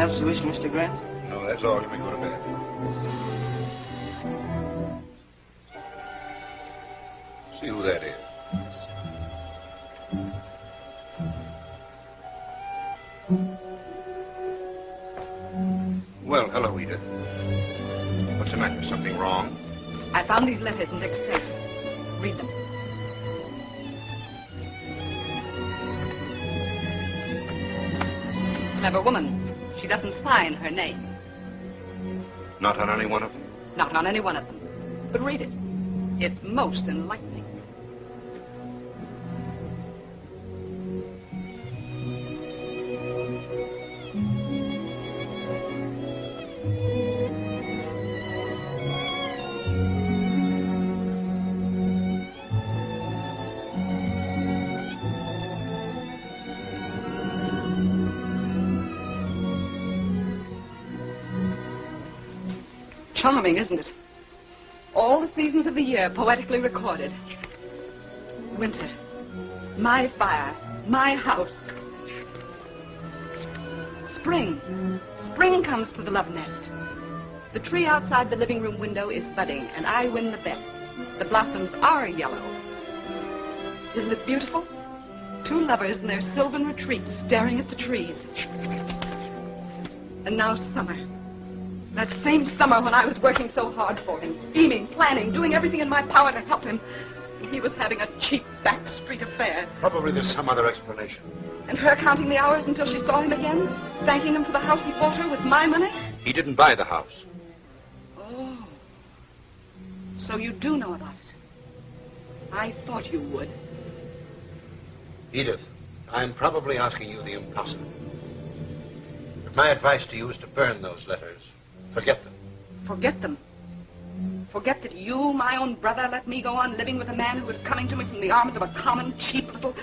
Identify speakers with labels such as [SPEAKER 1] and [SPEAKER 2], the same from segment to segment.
[SPEAKER 1] else you wish, Mr. Grant?
[SPEAKER 2] No, that's all. You may go to bed. See who that is. Well, hello, Edith. What's the matter? Something wrong?
[SPEAKER 3] I found these letters in Dick's safe. Read them. Clever woman. She doesn't sign her name.
[SPEAKER 2] Not on any one of them?
[SPEAKER 3] Not on any one of them. But read it. It's most enlightening. Charming, isn't it? All the seasons of the year poetically recorded. Winter, my fire, my house. Spring, spring comes to the love nest. The tree outside the living room window is budding, and I win the bet. The blossoms are yellow. Isn't it beautiful? Two lovers in their sylvan retreat staring at the trees. And now summer. That same summer when I was working so hard for him, scheming, planning, doing everything in my power to help him. And he was having a cheap back street affair.
[SPEAKER 2] Probably there's some other explanation.
[SPEAKER 3] And her counting the hours until she saw him again, thanking him for the house he bought her with my money?
[SPEAKER 2] He didn't buy the house.
[SPEAKER 3] Oh. So you do know about it. I thought you would.
[SPEAKER 4] Edith, I'm probably asking you the impossible. But my advice to you is to burn those letters. Forget them.
[SPEAKER 3] Forget them? Forget that you, my own brother, let me go on living with a man who was coming to me from the arms of a common, cheap little...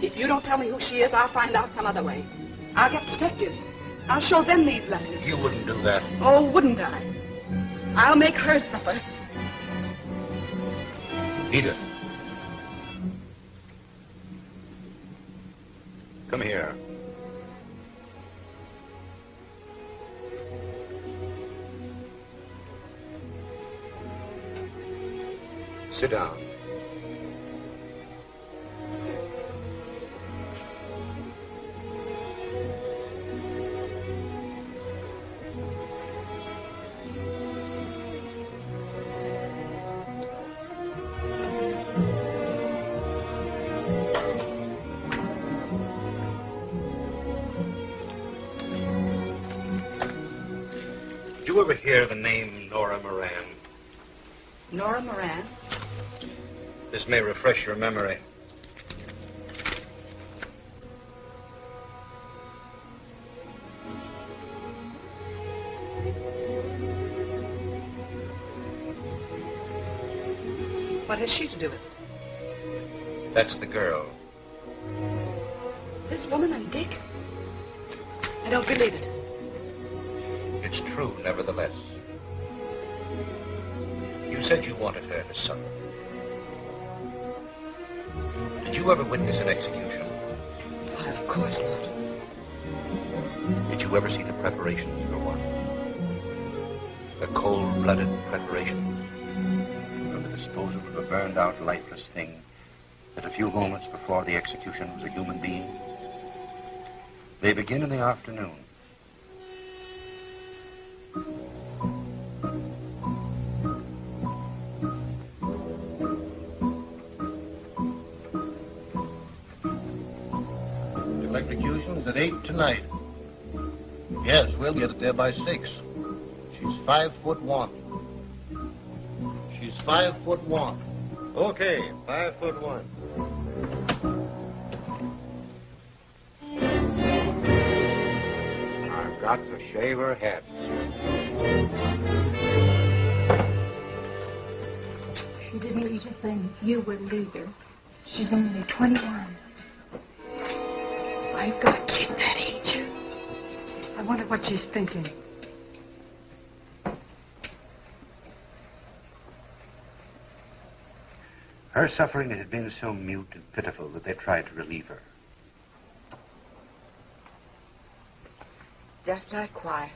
[SPEAKER 3] If you don't tell me who she is, I'll find out some other way. I'll get detectives. I'll show them these letters.
[SPEAKER 4] You wouldn't do that.
[SPEAKER 3] Oh, wouldn't I? I'll make her suffer.
[SPEAKER 4] Edith.
[SPEAKER 2] Come here. Sit down. Did you ever hear the name Nora Moran?
[SPEAKER 3] Nora Moran?
[SPEAKER 2] This may refresh your memory.
[SPEAKER 3] What has she to do with it?
[SPEAKER 2] That's the girl.
[SPEAKER 3] This woman and Dick? I don't believe it.
[SPEAKER 2] It's true, nevertheless. You said you wanted her to suffer. Did you ever witness an execution?
[SPEAKER 3] Why, of course not.
[SPEAKER 2] Did you ever see the preparations for one? The cold-blooded preparations for the disposal of a burned-out, lifeless thing that a few moments before the execution was a human being? They begin in the afternoon.
[SPEAKER 5] Electrocution's at 8 tonight. Yes, we'll get it there by 6. She's 5'1". She's 5'1".
[SPEAKER 4] Okay, 5'1".
[SPEAKER 2] I've got to shave her head.
[SPEAKER 6] She didn't eat a thing. You wouldn't either. She's only 21. I've got a kid that age. I wonder what she's thinking.
[SPEAKER 2] Her suffering had been so mute and pitiful that they tried to relieve her.
[SPEAKER 1] Just lie quiet.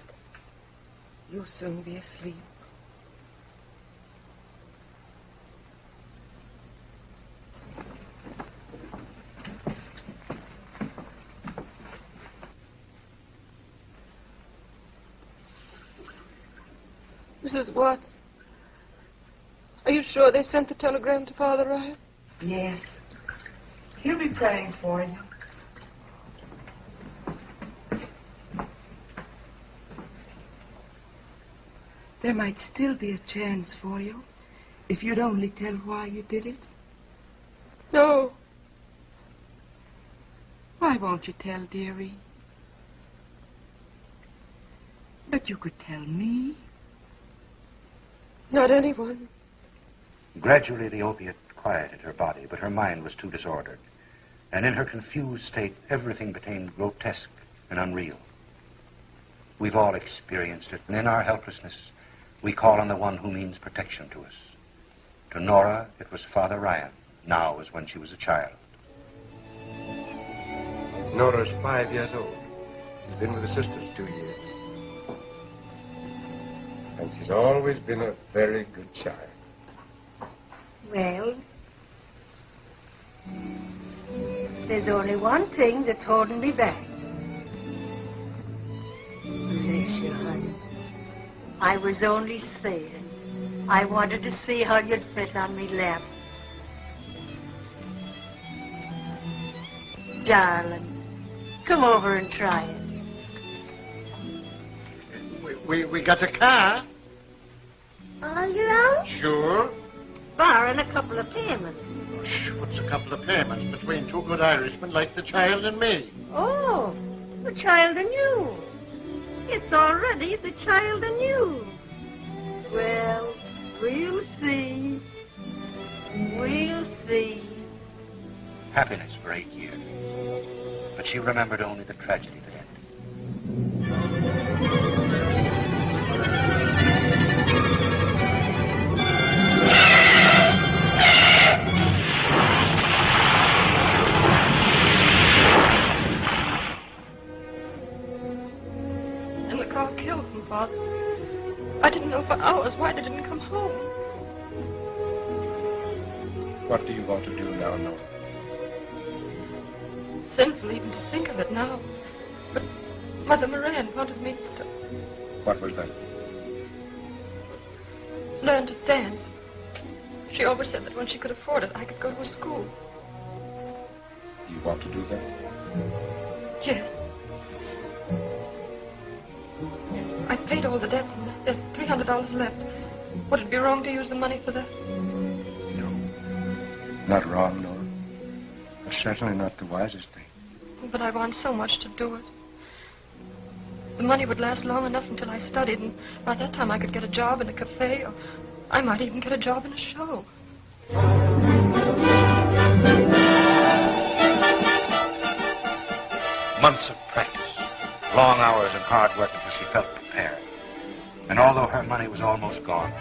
[SPEAKER 1] You'll soon be asleep.
[SPEAKER 7] Mrs. Watts, are you sure they sent the telegram to Father Ryan?
[SPEAKER 1] Yes. He'll be praying for you. There might still be a chance for you if you'd only tell why you did it.
[SPEAKER 7] No.
[SPEAKER 1] Why won't you tell, dearie? But you could tell me.
[SPEAKER 7] Not anyone.
[SPEAKER 2] Gradually, the opiate quieted her body, but her mind was too disordered. And in her confused state, everything became grotesque and unreal. We've all experienced it, and in our helplessness, we call on the one who means protection to us. To Nora, it was Father Ryan, now as when she was a child.
[SPEAKER 4] Nora's 5 years old. She's been with her sisters 2 years. And she's always been a very good child.
[SPEAKER 8] Well, there's only one thing that's holding me back. Bless you, honey. I was only saying, I wanted to see how you'd fit on me lap. Darling, come over and try it.
[SPEAKER 5] We got a car.
[SPEAKER 8] All your own?
[SPEAKER 5] Sure.
[SPEAKER 8] Barring a couple of payments.
[SPEAKER 5] What's a couple of payments between two good Irishmen like the child and me?
[SPEAKER 8] Oh, the child and you. It's already the child and you. Well, we'll see. We'll see.
[SPEAKER 2] Happiness for 8 years. But she remembered only the tragedy that ended.
[SPEAKER 7] And the car killed him, Father. I didn't know for hours why they didn't come home.
[SPEAKER 4] What do you want to do now, Nora?
[SPEAKER 7] Sinful even to think of it now. But Mother Moran wanted me to
[SPEAKER 4] What was that?
[SPEAKER 7] learn to dance. She always said that when she could afford it, I could go to a school.
[SPEAKER 4] You want to do that?
[SPEAKER 7] Yes. I paid all the debts, and there's $300 left. Would it be wrong to use the money for that?
[SPEAKER 4] No. Not wrong, Nora. But certainly not the wisest thing.
[SPEAKER 7] But I want so much to do it. The money would last long enough until I studied, and by that time I could get a job in a cafe, or I might even get a job in a show.
[SPEAKER 2] Months of practice, long hours and hard work until she felt prepared. And although her money was almost gone,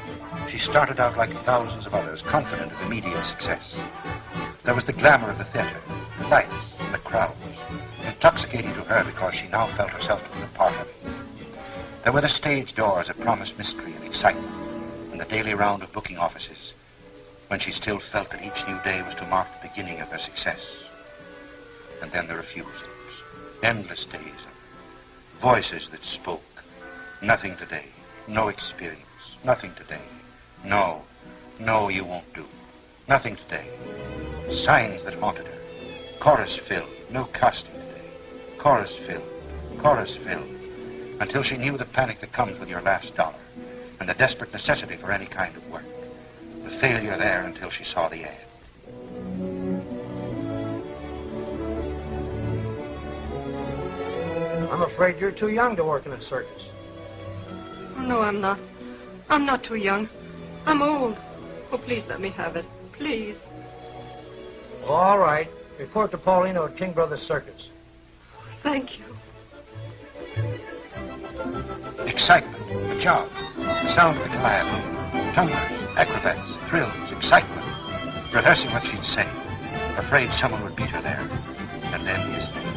[SPEAKER 2] she started out like thousands of others, confident of immediate success. There was the glamour of the theater, the lights, and the crowds, intoxicating to her because she now felt herself to be a part of it. There were the stage doors that promised mystery and excitement, and the daily round of booking offices, when she still felt that each new day was to mark the beginning of her success. And then the refusals, endless days, voices that spoke. Nothing today, no experience, nothing today. No, no, you won't do. Nothing today. Signs that haunted her. Chorus filled, no casting today. Chorus filled, until she knew the panic that comes with your last dollar, and the desperate necessity for any kind of work. The failure there until she saw the ad.
[SPEAKER 5] I'm afraid you're too young to work in a circus.
[SPEAKER 7] Oh, no, I'm not. I'm not too young. I'm old. Oh, please let me have it. Please.
[SPEAKER 5] All right. Report to Paulino at King Brothers Circus.
[SPEAKER 7] Thank you.
[SPEAKER 2] Excitement, a job, the sound of the calliope, tumblers, acrobats, thrills, excitement. Rehearsing what she'd say, afraid someone would beat her there, and then his name.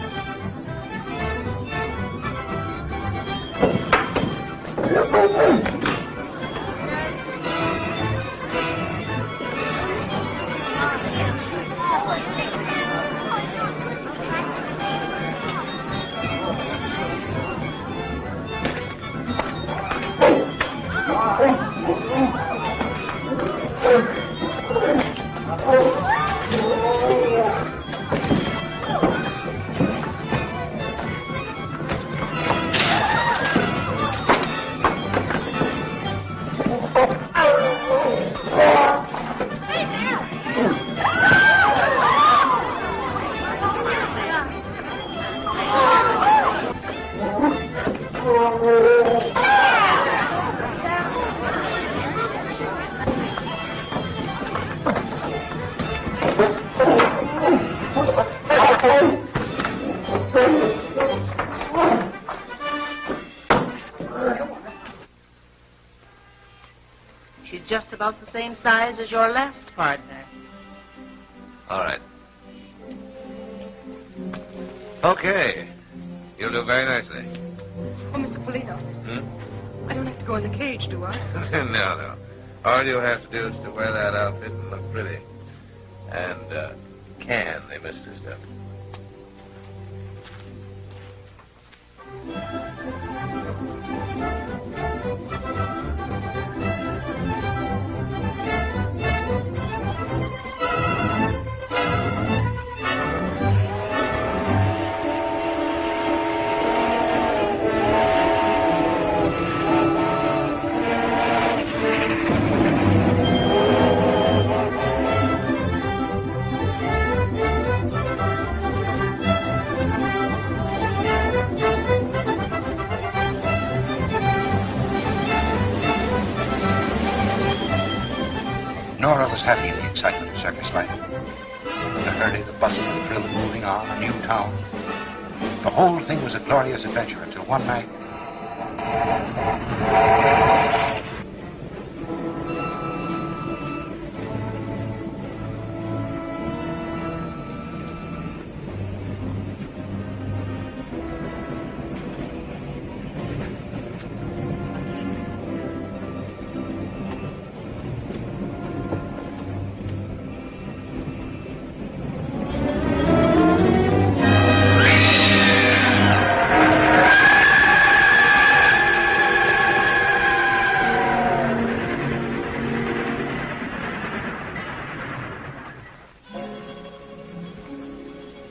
[SPEAKER 8] She's just about the same size as your last partner.
[SPEAKER 2] All right. Okay. You'll do very nicely.
[SPEAKER 7] Oh, Mr. Polino.
[SPEAKER 2] Hmm?
[SPEAKER 7] I don't have to go in the cage, do I?
[SPEAKER 2] No. All you have to do is to wear that outfit and look pretty. And, can they miss this stuff? Nora was happy in the excitement of circus life. The hurry, the bustle, the thrill of moving on, a new town. The whole thing was a glorious adventure until one night.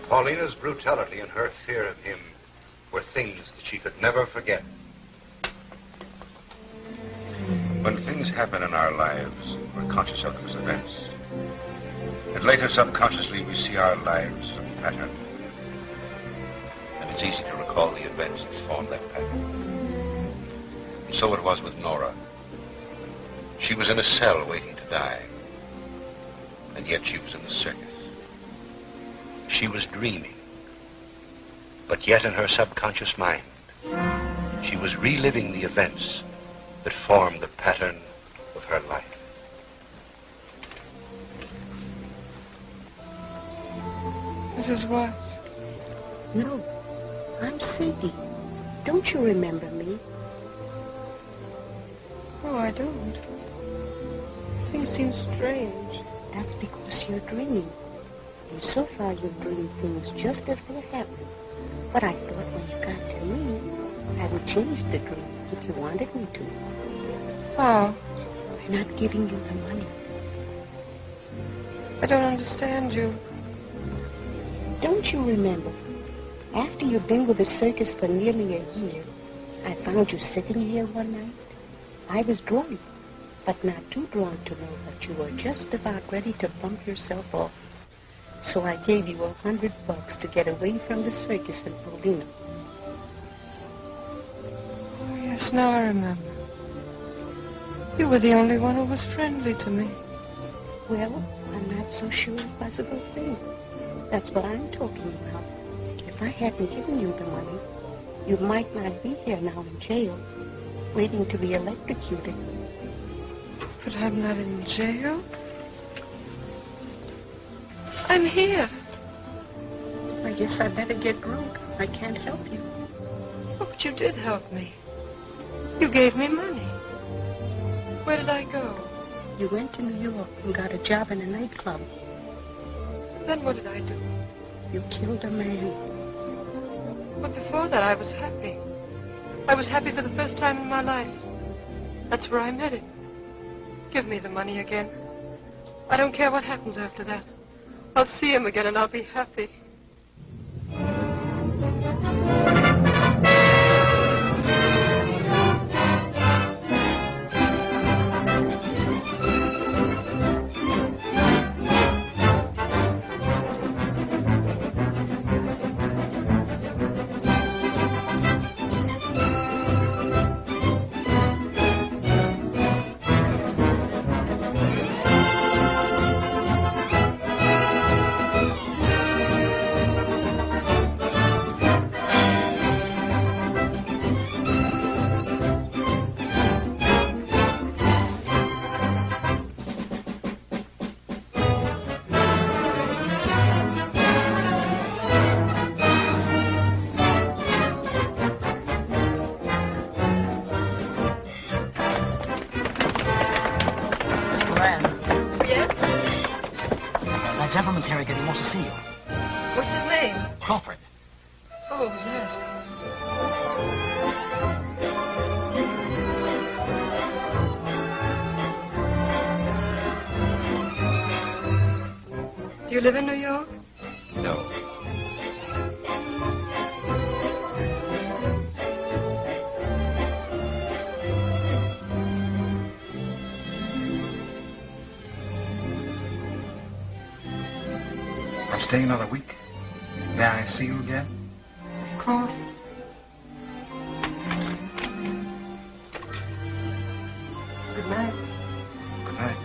[SPEAKER 2] Paulina's brutality and her fear of him were things that she could never forget. When things happen in our lives, we're conscious of them as events. And later, subconsciously, we see our lives as a pattern. And it's easy to recall the events that formed that pattern. And so it was with Nora. She was in a cell waiting to die. And yet she was in the circus. She was dreaming, but yet in her subconscious mind, she was reliving the events that formed the pattern of her life.
[SPEAKER 1] Mrs. Watts?
[SPEAKER 9] No, I'm Sadie. Don't you remember me?
[SPEAKER 1] Oh, I don't. Things seem strange.
[SPEAKER 9] That's because you're dreaming. And so far you've dreamed things just as they happened. But I thought when you got to me, I would change the dream if you wanted me to.
[SPEAKER 1] Oh,
[SPEAKER 9] By not giving you the money.
[SPEAKER 1] I don't understand you.
[SPEAKER 9] Don't you remember? After you've been with the circus for nearly a year, I found you sitting here one night. I was drawn, but not too drawn to know that you were just about ready to bump yourself off. So I gave you $100 to get away from the circus in Paulina.
[SPEAKER 1] Oh, yes, now I remember. You were the only one who was friendly to me.
[SPEAKER 9] Well, I'm not so sure it was a good thing. That's what I'm talking about. If I hadn't given you the money, you might not be here now in jail, waiting to be electrocuted.
[SPEAKER 1] But I'm not in jail. I'm here.
[SPEAKER 9] I guess I better get drunk. I can't help you.
[SPEAKER 1] Oh, but you did help me.
[SPEAKER 7] You gave me money. Where did I go?
[SPEAKER 9] You went to New York and got a job in a nightclub.
[SPEAKER 7] Then what did I do?
[SPEAKER 9] You killed a man.
[SPEAKER 7] But before that, I was happy. I was happy for the first time in my life. That's where I met him. Give me the money again. I don't care what happens after that. I'll see him again and I'll be happy.
[SPEAKER 10] Harrigan, he wants to see you.
[SPEAKER 7] What's his name?
[SPEAKER 10] Crawford.
[SPEAKER 7] Oh, yes. Do you live in New York?
[SPEAKER 2] No.
[SPEAKER 11] I'm staying another week. May I see you again?
[SPEAKER 7] Of course. Good night.
[SPEAKER 11] Good night.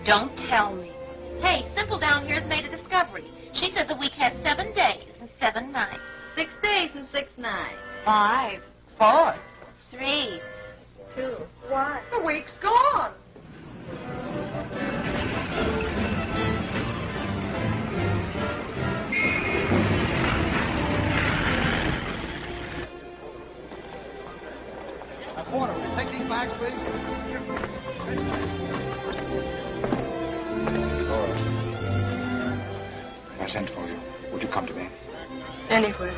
[SPEAKER 12] Don't tell me. Hey, Simple down here's made a discovery. She says the week has 7 days and 7 nights.
[SPEAKER 8] 6 days and 6 nights.
[SPEAKER 12] 5, 4, 3, 2, 1.
[SPEAKER 8] The week's gone.
[SPEAKER 5] Porter, will you take these bags, please?
[SPEAKER 11] Laura, I sent for you. Would you come to me?
[SPEAKER 7] Anywhere.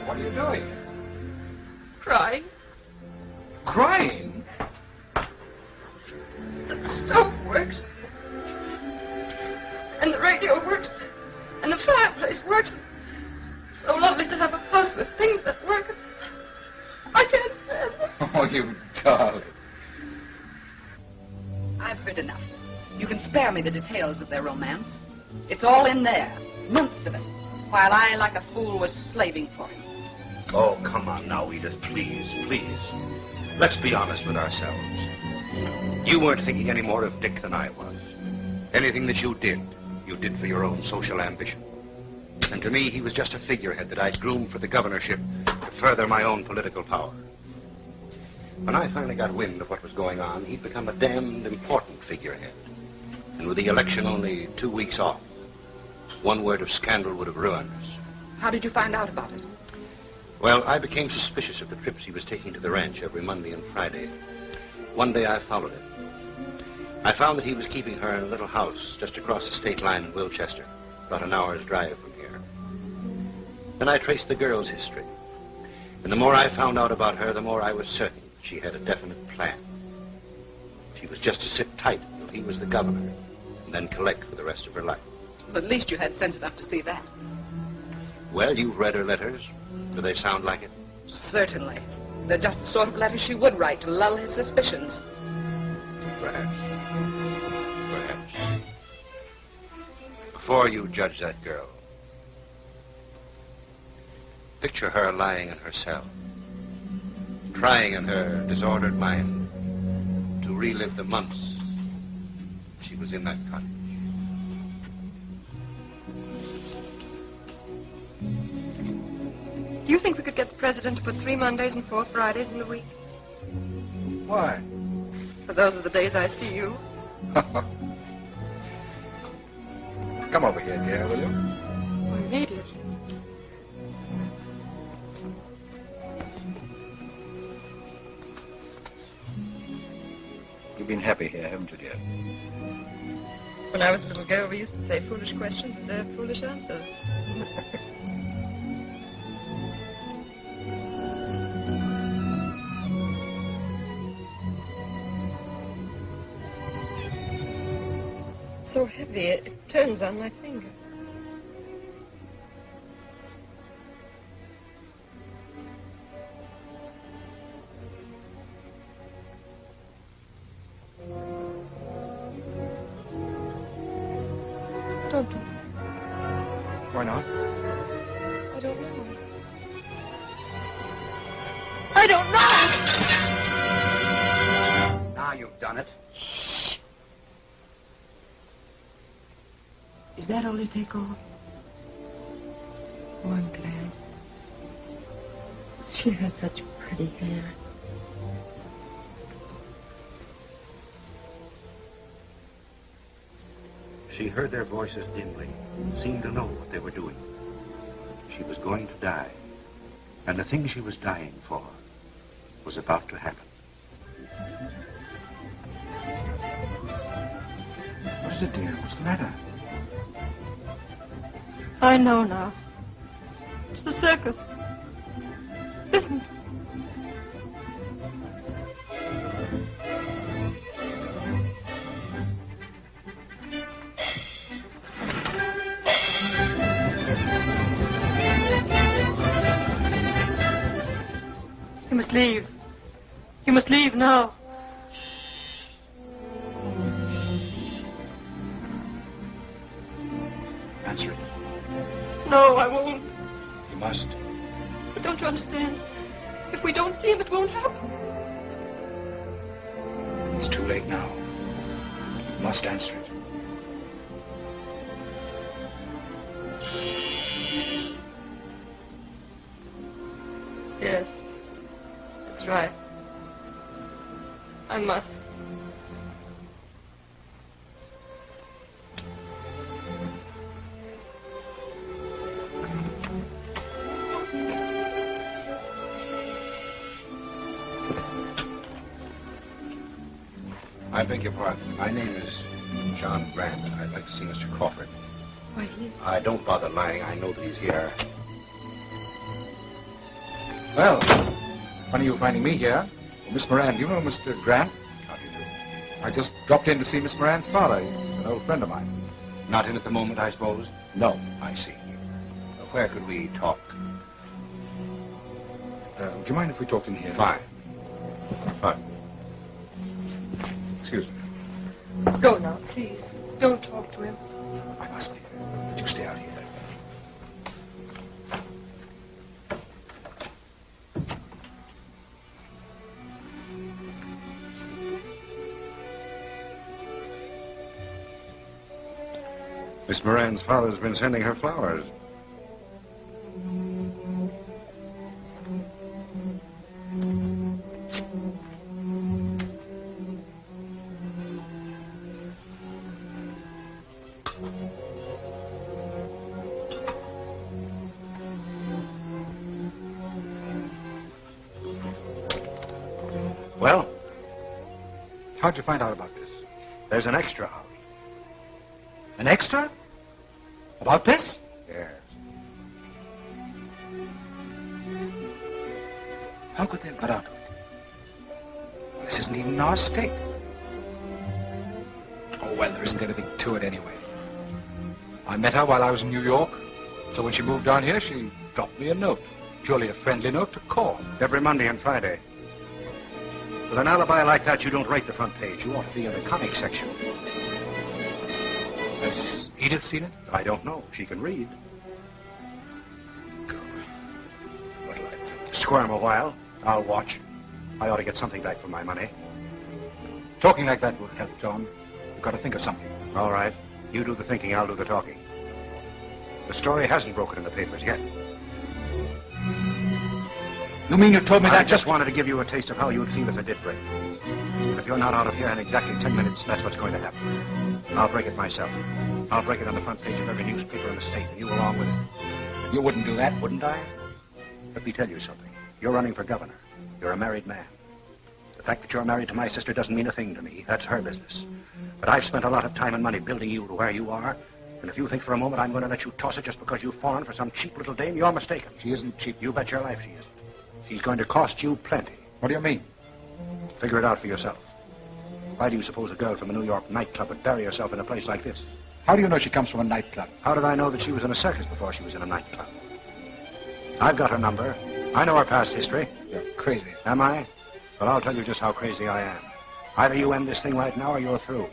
[SPEAKER 11] What are you doing?
[SPEAKER 7] Crying.
[SPEAKER 11] Crying?
[SPEAKER 7] The stove works. And the radio works. And the fireplace works. It's so lovely to have a house with things that work. I can't stand it.
[SPEAKER 11] Oh, you darling.
[SPEAKER 3] I've heard enough. You can spare me the details of their romance. It's all in there, months of it, while I, like a fool, was slaving for him.
[SPEAKER 2] Oh, come on now, Edith, please, please. Let's be honest with ourselves. You weren't thinking any more of Dick than I was. Anything that you did for your own social ambition. And to me, he was just a figurehead that I'd groomed for the governorship to further my own political power. When I finally got wind of what was going on, he'd become a damned important figurehead. And with the election only 2 weeks off, one word of scandal would have ruined us.
[SPEAKER 3] How did you find out about it?
[SPEAKER 2] Well, I became suspicious of the trips he was taking to the ranch every Monday and Friday. One day I followed him. I found that he was keeping her in a little house just across the state line in Wilchester, about an hour's drive from here. Then I traced the girl's history. And the more I found out about her, the more I was certain she had a definite plan. She was just to sit tight until he was the governor, and then collect for the rest of her life.
[SPEAKER 3] Well, at least you had sense enough to see that.
[SPEAKER 2] Well, you've read her letters. Do they sound like it?
[SPEAKER 3] Certainly. They're just the sort of letters she would write to lull his suspicions.
[SPEAKER 2] Perhaps. Perhaps. Before you judge that girl, picture her lying in her cell, trying in her disordered mind to relive the months she was in that cottage.
[SPEAKER 7] Do you think we could get the president to put 3 Mondays and 4 Fridays in the week?
[SPEAKER 11] Why?
[SPEAKER 7] For those are the days I see you.
[SPEAKER 11] Come over here, dear, will you?
[SPEAKER 7] Oh, immediately.
[SPEAKER 11] You've been happy here, haven't you, dear?
[SPEAKER 7] When I was a little girl, we used to say foolish questions deserve foolish answers. So heavy, it turns on my finger. Don't do it.
[SPEAKER 11] Why not?
[SPEAKER 7] I don't know. I don't know!
[SPEAKER 11] Now you've done it.
[SPEAKER 1] Is that all you take off? Oh, I'm glad. She has such pretty hair.
[SPEAKER 2] She heard their voices dimly, seemed to know what they were doing. She was going to die, and the thing she was dying for was about to happen.
[SPEAKER 11] What is it, dear? What's the matter?
[SPEAKER 7] I know now. It's the circus. Listen. You must leave. You must leave now.
[SPEAKER 11] Answer it.
[SPEAKER 7] No, I won't.
[SPEAKER 11] You must.
[SPEAKER 7] But don't you understand? If we don't see him, it won't happen.
[SPEAKER 11] It's too late now. You must answer it.
[SPEAKER 7] Yes. That's right. I must.
[SPEAKER 2] I beg your pardon. My name is John Grant, and I'd like to see Mr. Crawford.
[SPEAKER 7] Why, he's...
[SPEAKER 2] Don't bother lying. I know that he's here.
[SPEAKER 11] Well, funny you finding me here. Miss Moran, do you know Mr. Grant?
[SPEAKER 2] How do you do?
[SPEAKER 11] I just dropped in to see Miss Moran's father. He's an old friend of mine.
[SPEAKER 2] Not in at the moment, I suppose?
[SPEAKER 11] No.
[SPEAKER 2] I see. Where could we talk?
[SPEAKER 11] Do you mind if we talked in here?
[SPEAKER 2] Fine. Fine.
[SPEAKER 11] Excuse me.
[SPEAKER 7] Go now, please. Don't talk to him.
[SPEAKER 11] I must, dear. But you stay out here.
[SPEAKER 10] Miss Moran's father's been sending her flowers. Well?
[SPEAKER 11] How'd you find out about this?
[SPEAKER 10] There's an extra out.
[SPEAKER 11] An extra? About this?
[SPEAKER 10] Yes.
[SPEAKER 11] How could they have got out of it? Well, this isn't even in our state. Oh, well, there isn't anything to it anyway. I met her while I was in New York. So when she moved down here, she dropped me a note. Purely a friendly note to call.
[SPEAKER 10] Every Monday and Friday. With an alibi like that, you don't rate the front page. You ought to be in the comic section.
[SPEAKER 11] Has Edith seen it?
[SPEAKER 10] I don't know. She can read.
[SPEAKER 11] What'll I do?
[SPEAKER 10] Squirm a while. I'll watch. I ought to get something back for my money.
[SPEAKER 11] Talking like that will help, John. You've got to think of something.
[SPEAKER 10] All right. You do the thinking, I'll do the talking. The story hasn't broken in the papers yet.
[SPEAKER 11] You mean you told me that
[SPEAKER 10] I just wanted to give you a taste of how you'd feel if it did break. And if you're not out of here in exactly 10 minutes, that's what's going to happen. I'll break it myself. I'll break it on the front page of every newspaper in the state, and you along with it.
[SPEAKER 11] You wouldn't do that,
[SPEAKER 10] Wouldn't I? Let me tell you something. You're running for governor. You're a married man. The fact that you're married to my sister doesn't mean a thing to me. That's her business. But I've spent a lot of time and money building you to where you are. And if you think for a moment I'm going to let you toss it just because you've fallen for some cheap little dame, you're mistaken.
[SPEAKER 11] She isn't cheap.
[SPEAKER 10] You bet your life she isn't. She's going to cost you plenty.
[SPEAKER 11] What do you mean?
[SPEAKER 10] Figure it out for yourself. Why do you suppose a girl from a New York nightclub would bury herself in a place like this?
[SPEAKER 11] How do you know she comes from a nightclub?
[SPEAKER 10] How did I know that she was in a circus before she was in a nightclub? I've got her number. I know her past history.
[SPEAKER 11] You're crazy.
[SPEAKER 10] Am I? Well, I'll tell you just how crazy I am. Either you end this thing right now or you're through.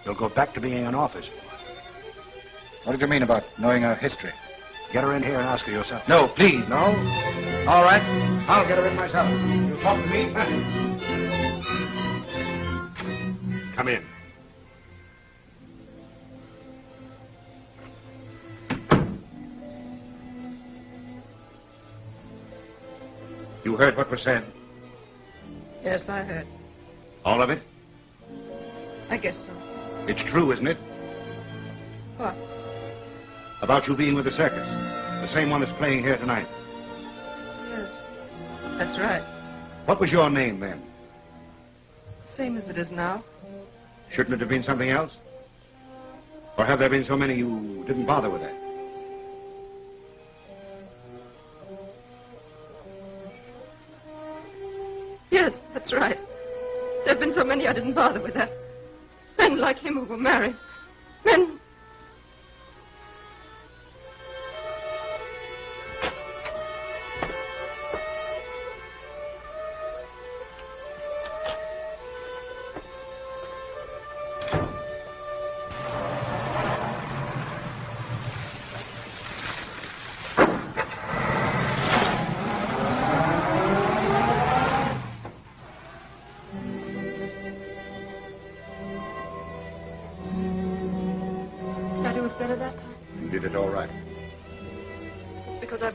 [SPEAKER 10] You'll go back to being an office boy.
[SPEAKER 11] What did you mean about knowing her history?
[SPEAKER 10] Get her in here and ask her yourself.
[SPEAKER 11] No, please.
[SPEAKER 10] No? All right. I'll get her in myself. You talk to me? Come in. You heard what was said?
[SPEAKER 7] Yes, I heard.
[SPEAKER 10] All of it?
[SPEAKER 7] I guess so.
[SPEAKER 10] It's true, isn't it?
[SPEAKER 7] What?
[SPEAKER 10] About you being with the circus. The same one that's playing here tonight.
[SPEAKER 7] Yes, that's right.
[SPEAKER 10] What was your name then?
[SPEAKER 7] Same as it is now.
[SPEAKER 10] Shouldn't it have been something else? Or have there been so many you didn't bother with that?
[SPEAKER 7] Yes, that's right. There have been so many I didn't bother with that. Men like him who were married. Men...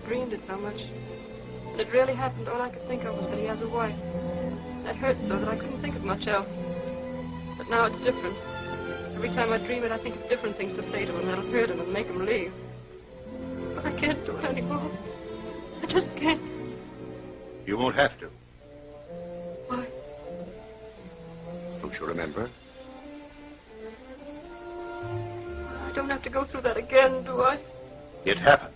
[SPEAKER 7] dreamed it so much. When it really happened, all I could think of was that he has a wife. That hurt so that I couldn't think of much else. But now it's different. Every time I dream it, I think of different things to say to him that'll hurt him and make him leave. But I can't do it anymore. I just can't.
[SPEAKER 10] You won't have to.
[SPEAKER 7] Why?
[SPEAKER 10] Don't you remember?
[SPEAKER 7] I don't have to go through that again, do I?
[SPEAKER 10] It happened.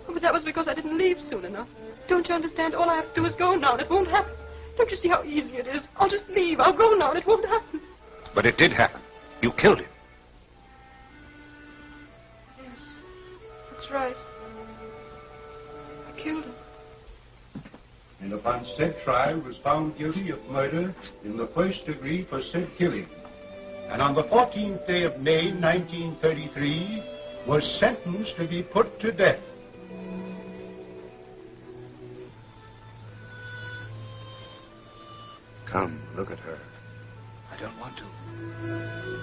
[SPEAKER 7] Oh, but that was because I didn't leave soon enough. Don't you understand? All I have to do is go now, and it won't happen. Don't you see how easy it is? I'll just leave. I'll go now, and it won't happen.
[SPEAKER 10] But it did happen. You killed him.
[SPEAKER 7] Yes, that's right. I killed him.
[SPEAKER 13] And upon said trial was found guilty of murder in the first degree for said killing.
[SPEAKER 14] and on the 14th day of May, 1933, was sentenced to be put to death.
[SPEAKER 10] Come, look at her.
[SPEAKER 11] I don't want to.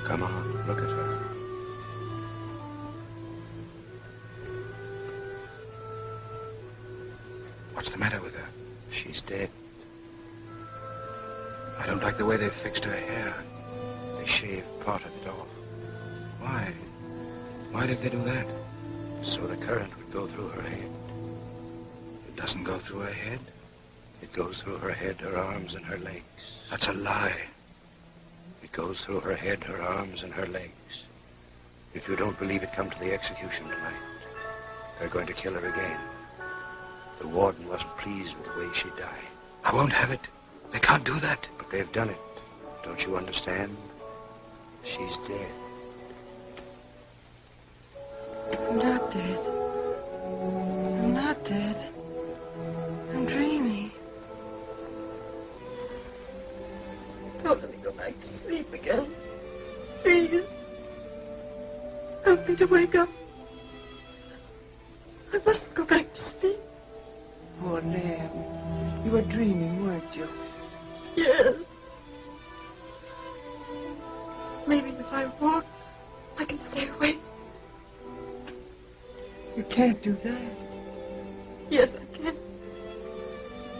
[SPEAKER 10] Come on, look at her.
[SPEAKER 11] What's the matter with her?
[SPEAKER 10] She's dead.
[SPEAKER 11] I don't like the way they've fixed her hair.
[SPEAKER 10] They shaved part of it off.
[SPEAKER 11] Why? Why did they do that?
[SPEAKER 10] So the current would go through her head.
[SPEAKER 11] It doesn't go through her head?
[SPEAKER 10] It goes through her head, her arms, and her legs.
[SPEAKER 11] That's a lie.
[SPEAKER 10] It goes through her head, her arms, and her legs. If you don't believe it, come to the execution tonight. They're going to kill her again. The warden wasn't pleased with the way she died.
[SPEAKER 11] I won't have it. They can't do that.
[SPEAKER 10] But they've done it. Don't you understand? She's dead.
[SPEAKER 1] I'm not dead. I'm not dead. I'm dreaming.
[SPEAKER 7] Don't let me go back to sleep again. Please. Help me to wake up. I mustn't go back to sleep.
[SPEAKER 1] Poor lamb. You were dreaming, weren't you?
[SPEAKER 7] Yes. Maybe if I walk, I can stay awake.
[SPEAKER 1] You can't do that.
[SPEAKER 7] Yes, I can.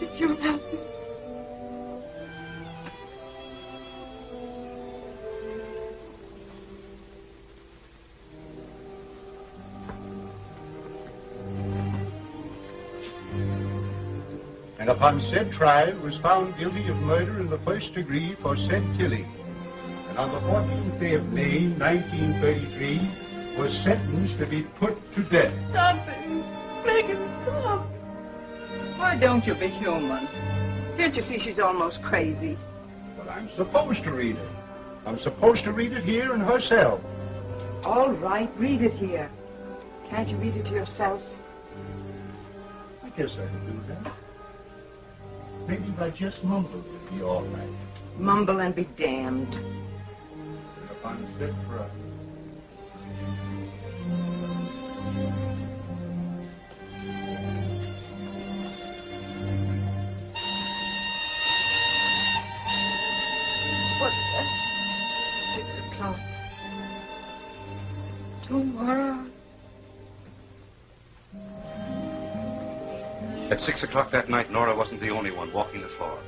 [SPEAKER 7] If you'll help me.
[SPEAKER 14] And upon said trial was found guilty of murder in the first degree for said killing. And on the 14th day of May, 1933, was sentenced to be put to death.
[SPEAKER 7] Stop it. Make it stop.
[SPEAKER 1] Why don't you be human? Can't you see she's almost crazy?
[SPEAKER 14] But I'm supposed to read it. I'm supposed to read it here in her cell.
[SPEAKER 1] All right, read it here. Can't you read it to yourself?
[SPEAKER 14] I guess I can do that. Maybe if I just mumble, it'll be all right.
[SPEAKER 1] Mumble and be damned.
[SPEAKER 14] And upon said trial.
[SPEAKER 7] What's that? 6 o'clock. Tomorrow.
[SPEAKER 10] At 6 o'clock that night, Nora wasn't the only one walking the floor.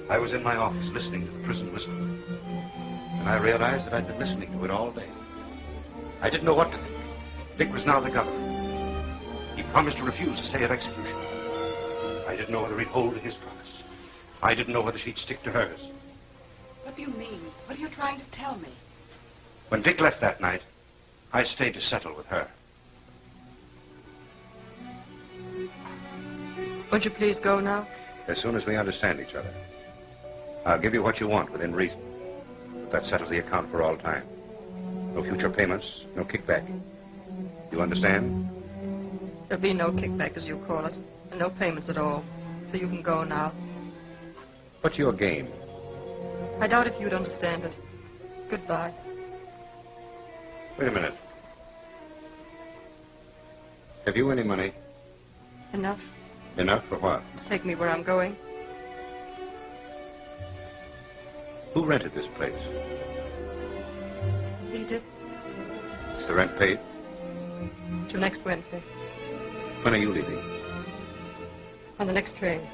[SPEAKER 10] I was in my office listening to the prison whistle. And I realized that I'd been listening to it all day. I didn't know what to think. Dick was now the governor. He promised to refuse to stay at execution. I didn't know whether he'd hold to his promise. I didn't know whether she'd stick to hers.
[SPEAKER 3] What do you mean? What are you trying to tell me?
[SPEAKER 10] When Dick left that night, I stayed to settle with her.
[SPEAKER 7] Won't you please go now?
[SPEAKER 10] As soon as we understand each other. I'll give you what you want within reason. But that settles the account for all time. No future payments, no kickback. You understand?
[SPEAKER 7] There'll be no kickback, as you call it, and no payments at all. So you can go now.
[SPEAKER 10] What's your game?
[SPEAKER 7] I doubt if you'd understand it. Goodbye.
[SPEAKER 10] Wait a minute. Have you any money?
[SPEAKER 7] Enough
[SPEAKER 10] Enough for what?
[SPEAKER 7] to take me where I'm going.
[SPEAKER 10] Who rented this place?
[SPEAKER 7] He did.
[SPEAKER 10] Is the rent paid?
[SPEAKER 7] Till next Wednesday.
[SPEAKER 10] When are you leaving?
[SPEAKER 7] On the next train.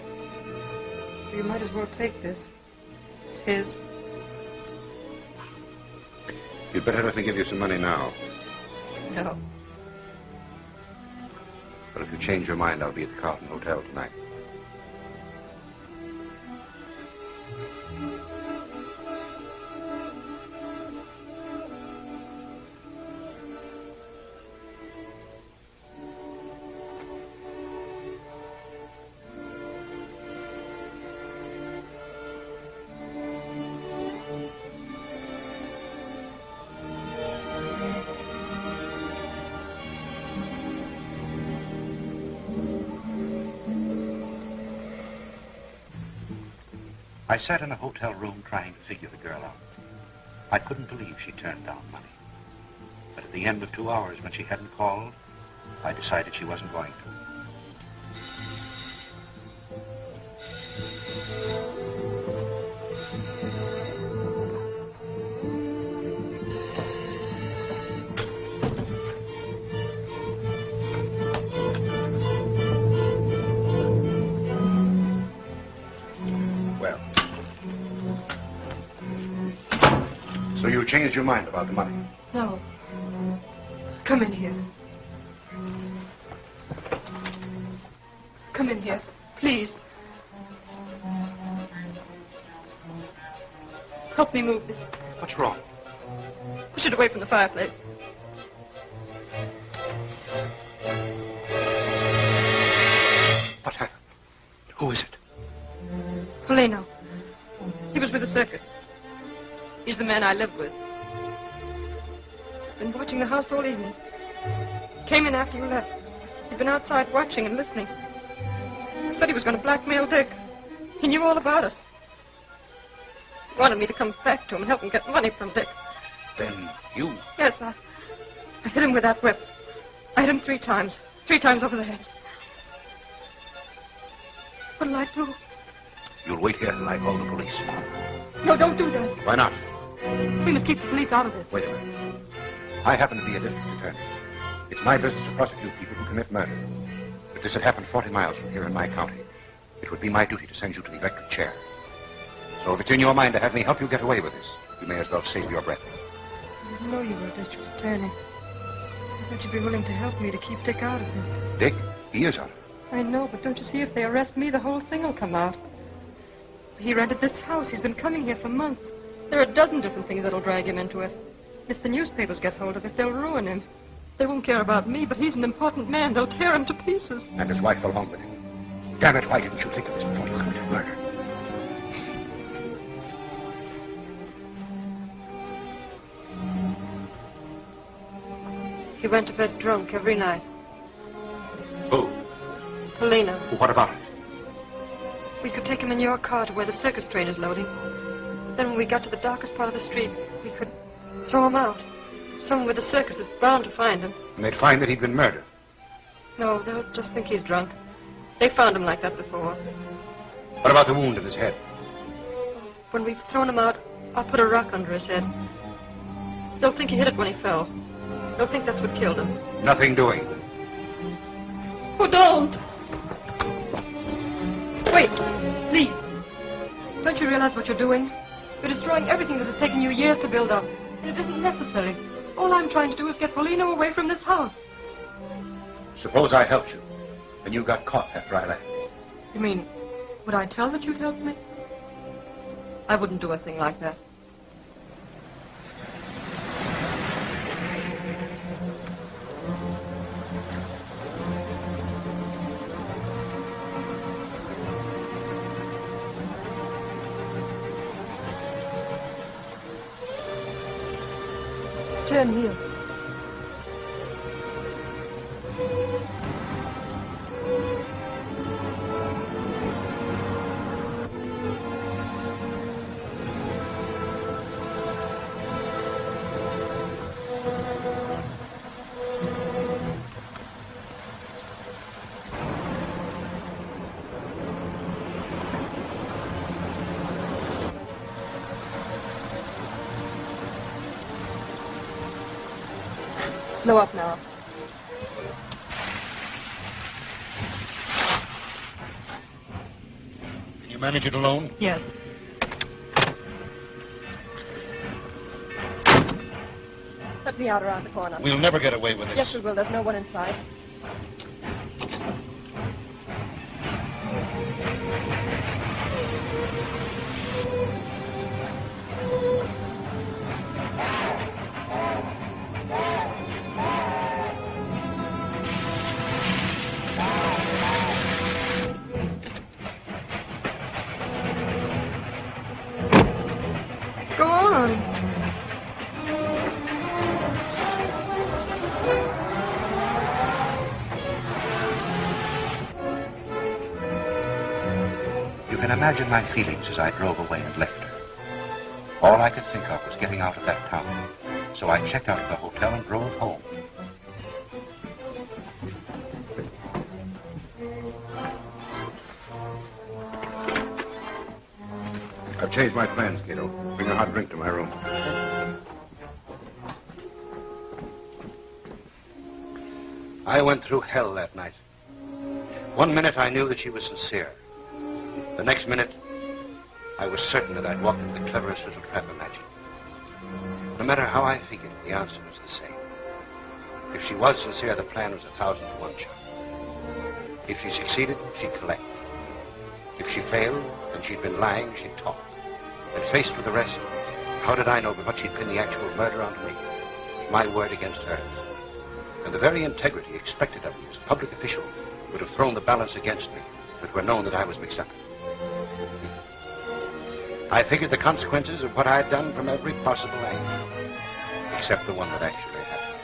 [SPEAKER 7] So you might as well take this. It's his.
[SPEAKER 10] You'd better let me give you some money now.
[SPEAKER 7] No.
[SPEAKER 10] But if you change your mind, I'll be at the Carlton Hotel tonight. I sat in a hotel room trying to figure the girl out. I couldn't believe she turned down money. But at the end of 2 hours, when she hadn't called, I decided she wasn't going to. So you changed your mind about the money?
[SPEAKER 7] No. Come in here. Come in here, please. Help me move this.
[SPEAKER 10] What's wrong?
[SPEAKER 7] Push it away from the fireplace.
[SPEAKER 10] What happened? Who is it?
[SPEAKER 7] Polino. He was with the circus. He's the man I lived with. Been watching the house all evening. Came in after you left. He'd been outside watching and listening. Said he was going to blackmail Dick. He knew all about us. He wanted me to come back to him and help him get money from Dick.
[SPEAKER 10] Then you...
[SPEAKER 7] Yes, I hit him with that whip. I hit him 3 times. 3 times over the head. What'll I do?
[SPEAKER 10] You'll wait here till I call the police.
[SPEAKER 7] No, don't do that.
[SPEAKER 10] Why not?
[SPEAKER 7] We must keep the police out of this.
[SPEAKER 10] Wait a minute. I happen to be a district attorney. It's my business to prosecute people who commit murder. If this had happened 40 miles from here in my county, it would be my duty to send you to the electric chair. So if it's in your mind to have me help you get away with this, you may as well save your breath.
[SPEAKER 7] I didn't know you were a district attorney. I thought you'd be willing to help me to keep Dick out of this.
[SPEAKER 10] Dick? He is out of it.
[SPEAKER 7] I know, but don't you see, if they arrest me, the whole thing will come out. He rented this house. He's been coming here for months. There are a dozen different things that'll drag him into it. If the newspapers get hold of it, they'll ruin him. They won't care about me, but he's an important man. They'll tear him to pieces.
[SPEAKER 10] And his wife along with him. Damn it, why didn't you think of this before you committed murder?
[SPEAKER 7] He went to bed drunk every night.
[SPEAKER 10] Who?
[SPEAKER 7] Polino.
[SPEAKER 10] What about it?
[SPEAKER 7] We could take him in your car to where the circus train is loading. Then when we got to the darkest part of the street, we could throw him out. Someone with the circus is bound to find him.
[SPEAKER 10] And they'd find that he'd been murdered.
[SPEAKER 7] No, they'll just think he's drunk. They found him like that before.
[SPEAKER 10] What about the wound in his head?
[SPEAKER 7] When we've thrown him out, I'll put a rock under his head. They'll think he hit it when he fell. They'll think that's what killed him.
[SPEAKER 10] Nothing doing.
[SPEAKER 7] Oh, don't! Wait, please. Don't you realize what you're doing? You're destroying everything that has taken you years to build up. And it isn't necessary. All I'm trying to do is get Polino away from this house.
[SPEAKER 10] Suppose I helped you, and you got caught after I left.
[SPEAKER 7] You mean, would I tell that you'd helped me? I wouldn't do a thing like that. Turn here. Slow up now.
[SPEAKER 10] Can you manage it alone?
[SPEAKER 7] Yes. Let me out around the corner.
[SPEAKER 10] We'll never get away with this.
[SPEAKER 7] Yes, we will. There's no one inside. Go on.
[SPEAKER 10] You can imagine my feelings as I drove away and left her.
[SPEAKER 2] All I could think of was getting out of that town. So I checked out of the hotel and drove home.
[SPEAKER 10] I've changed my plans, Cato. Bring a hot drink to my room.
[SPEAKER 2] I went through hell that night. One minute I knew that she was sincere. The next minute, I was certain that I'd walked into the cleverest little trap imagined. No matter how I figured, the answer was the same. If she was sincere, the plan was 1,000 to 1 shot. If she succeeded, she'd collect. If she failed, and she'd been lying, she'd talk. And faced with the rest, how did I know but what she'd pin the actual murder onto me? My word against hers. And the very integrity expected of me as a public official would have thrown the balance against me if it were known that I was mixed up. I figured the consequences of what I had done from every possible angle, except the one that actually happened.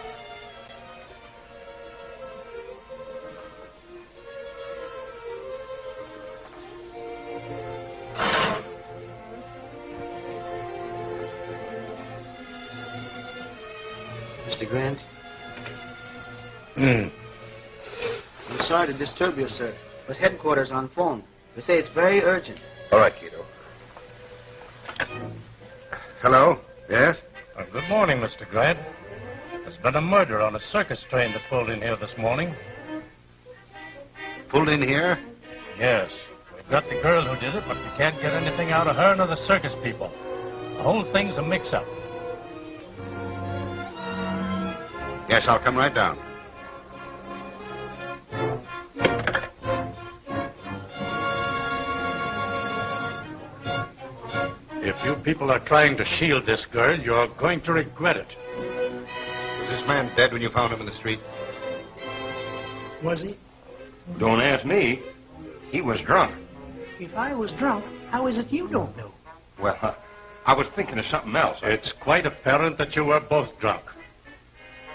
[SPEAKER 15] Mr. Grant? I'm sorry to disturb you, sir, but headquarters on phone. They say it's very urgent.
[SPEAKER 10] All right, Cato. Hello? Yes?
[SPEAKER 16] Good morning, Mr. Grant. There's been a murder on a circus train that pulled in here this morning.
[SPEAKER 10] Pulled in here?
[SPEAKER 16] Yes. We've got the girl who did it, but we can't get anything out of her nor the circus people. The whole thing's a mix-up.
[SPEAKER 10] Yes, I'll come right down.
[SPEAKER 16] If you people are trying to shield this girl, you're going to regret it.
[SPEAKER 10] Was this man dead when you found him in the street?
[SPEAKER 17] Was he?
[SPEAKER 10] Don't ask me. He was drunk.
[SPEAKER 17] If I was drunk, how is it you don't know?
[SPEAKER 10] Well, I was thinking of something else.
[SPEAKER 16] It's quite apparent that you were both drunk.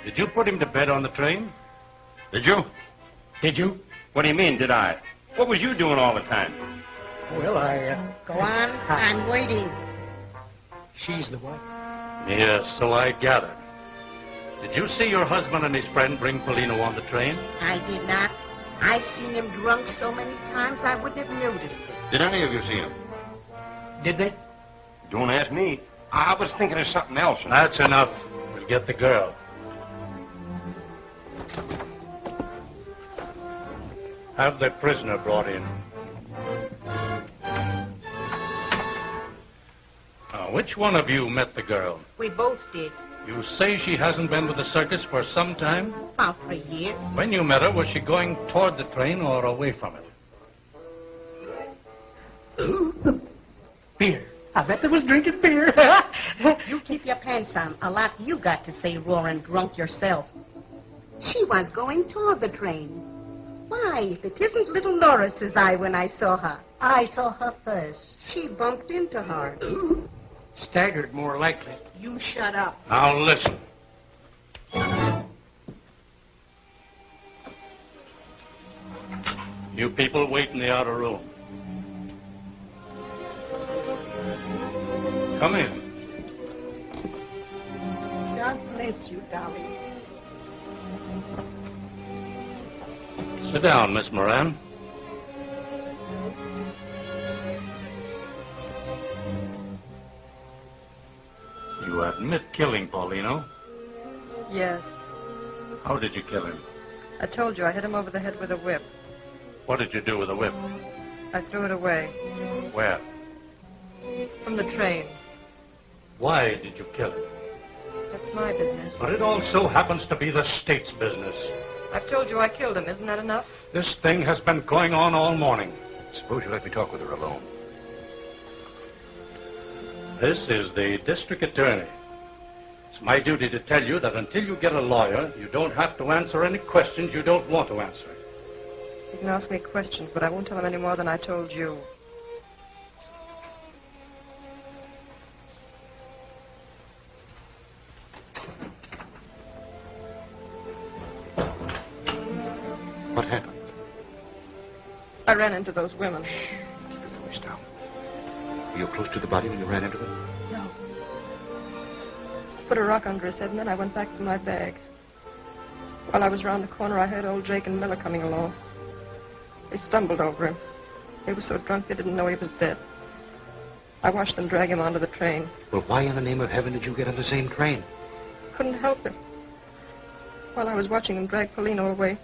[SPEAKER 16] Did you put him to bed on the train?
[SPEAKER 10] Did you?
[SPEAKER 16] Did you?
[SPEAKER 10] What do you mean, did I? What was you doing all the time?
[SPEAKER 17] Well,
[SPEAKER 9] Go on. I'm waiting.
[SPEAKER 17] She's the wife.
[SPEAKER 16] Yes, so I gathered. Did you see your husband and his friend bring Polino on the train?
[SPEAKER 9] I did not. I've seen him drunk so many times I wouldn't have noticed it.
[SPEAKER 10] Did any of you see him?
[SPEAKER 17] Did they?
[SPEAKER 10] Don't ask me. I was thinking of something else.
[SPEAKER 16] That's enough. We'll get the girl. Have the prisoner brought in. Now, which one of you met the girl?
[SPEAKER 9] We both did.
[SPEAKER 16] You say she hasn't been with the circus for some time?
[SPEAKER 9] About 3 years.
[SPEAKER 16] When you met her, was she going toward the train or away from it?
[SPEAKER 17] Beer. I bet they was drinking beer.
[SPEAKER 9] You keep your pants on. A lot you got to say, roaring drunk yourself. She was going toward the train. Why, if it isn't little Nora, says I when I saw her. I saw her first. She bumped into her.
[SPEAKER 17] Staggered, more likely.
[SPEAKER 9] You shut up.
[SPEAKER 16] Now listen. You people wait in the outer room. Come in.
[SPEAKER 9] God bless you, darling.
[SPEAKER 16] Sit down, Miss Moran. You admit killing Paulino.
[SPEAKER 7] Yes.
[SPEAKER 16] How did you kill him?
[SPEAKER 7] I told you I hit him over the head with a whip.
[SPEAKER 16] What did you do with the whip?
[SPEAKER 7] I threw it away.
[SPEAKER 16] Where?
[SPEAKER 7] From the train.
[SPEAKER 16] Why did you kill him?
[SPEAKER 7] That's my business.
[SPEAKER 16] But it also happens to be the state's business.
[SPEAKER 7] I've told you I killed him. Isn't that enough?
[SPEAKER 16] This thing has been going on all morning.
[SPEAKER 2] Suppose you let me talk with her alone.
[SPEAKER 16] This is the district attorney. It's my duty to tell you that until you get a lawyer, you don't have to answer any questions you don't want to answer.
[SPEAKER 7] You can ask me questions, but I won't tell him any more than I told you.
[SPEAKER 2] What happened?
[SPEAKER 7] I ran into those women.
[SPEAKER 2] Keep your voice down. Were you close to the body when you ran into them?
[SPEAKER 7] No. put a rock under his head, and then I went back for my bag. While I was round the corner, I heard old Jake and Miller coming along. They stumbled over him. They were so drunk they didn't know he was dead. I watched them drag him onto the train.
[SPEAKER 10] Well, why in the name of heaven did you get on the same train?
[SPEAKER 7] Couldn't help it. While I was watching them drag Polino away,